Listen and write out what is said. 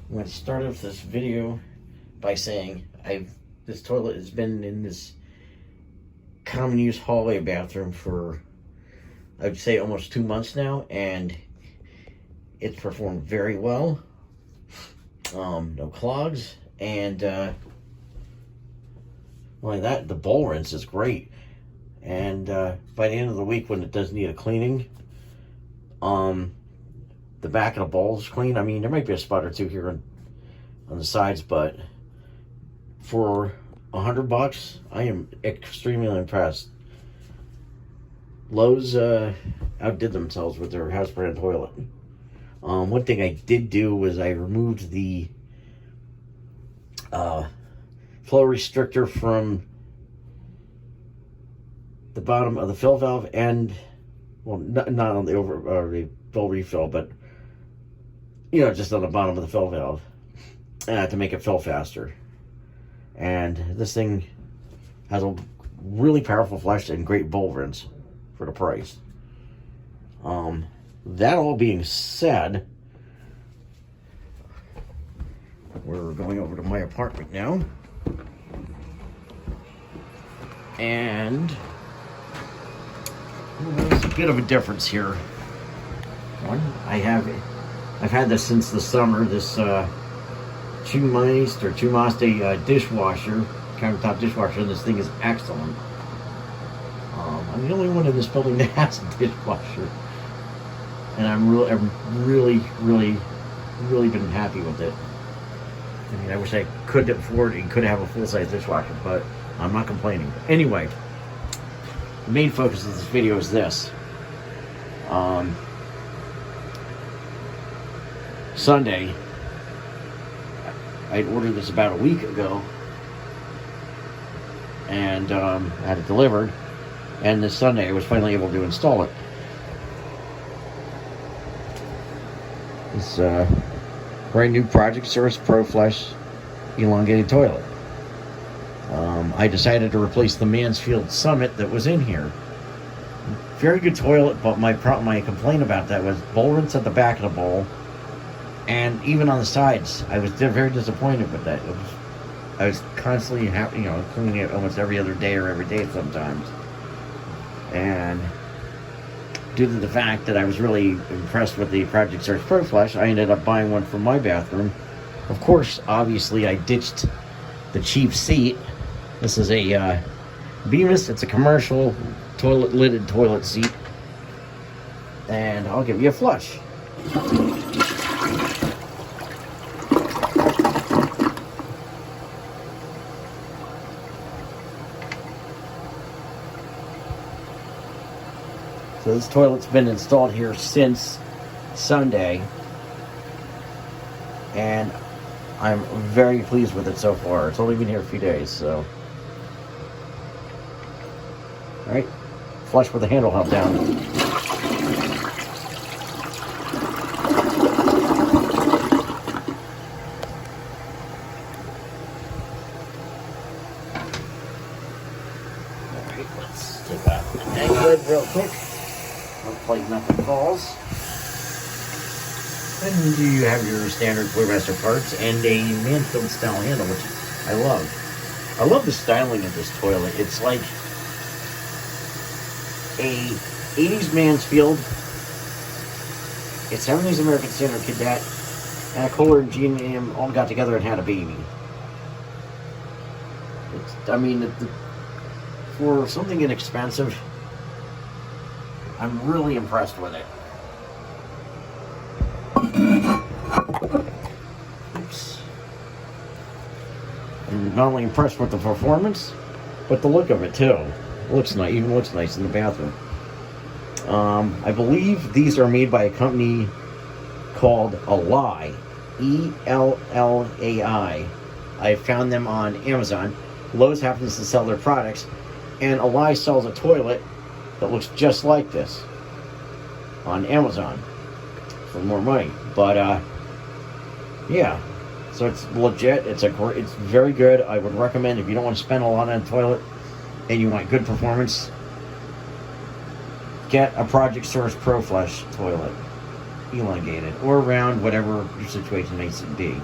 I'm going to start off this video by saying this toilet has been in this common use hallway bathroom for, I'd say, almost 2 months now, and it's performed very well. No clogs, and the bowl rinse is great. And by the end of the week, when it does need a cleaning, the back of the bowl is clean. I mean, there might be a spot or two here on the sides, but for $100, I am extremely impressed. Lowe's outdid themselves with their house brand toilet. One thing I did do was I removed the flow restrictor from the bottom of the fill valve, and well, not on the the fill refill, but just on the bottom of the fill valve to make it fill faster. And this thing has a really powerful flush and great bowl rinse for the price. That all being said, we're going over to my apartment now, and there's a bit of a difference here. One, I've had this since the summer. This Chumaste dishwasher, countertop dishwasher, and this thing is excellent. I'm the only one in this building that has a dishwasher, and I'm really been happy with it. I mean, I wish I could afford and could have a full-size dishwasher, but I'm not complaining. Anyway, the main focus of this video is this. Sunday, I ordered this about a week ago, and had it delivered, and this Sunday I was finally able to install it. This brand new Project Source ProFlush elongated toilet. I decided to replace the Mansfield Summit that was in here. Very good toilet, but my complaint about that was bowl rinse at the back of the bowl, and even on the sides. I was very disappointed with that. I was constantly cleaning it almost every other day or every day sometimes. And due to the fact that I was really impressed with the Project Source ProFlush, I ended up buying one for my bathroom. Of course, obviously, I ditched the cheap seat. This is a Bemis. It's a commercial lidded toilet seat. And I'll give you a flush. So this toilet's been installed here since Sunday, and I'm very pleased with it so far. It's only been here a few days, so. Alright, flush with the handle held down. Alright, let's take out the egg lid real quick. Hopefully nothing falls. And you have your standard Flowmaster parts and a Mansfield style handle, which I love. I love the styling of this toilet. It's like a 80s Mansfield, a 70s American Standard Cadet, and a Kohler and G&M all got together and had a baby. For something inexpensive, I'm really impressed with it. Oops. I'm not only impressed with the performance, but the look of it too. It looks nice, even looks nice in the bathroom. I believe these are made by a company called Lowe, E-L-L-A-I. I found them on Amazon. Lowe's happens to sell their products, and Lowe sells a toilet that looks just like this on Amazon for more money. But yeah, so it's legit. It's very good. I would recommend, if you don't want to spend a lot on a toilet and you want good performance, get a Project Source ProFlush toilet. elongated or round, whatever your situation may be.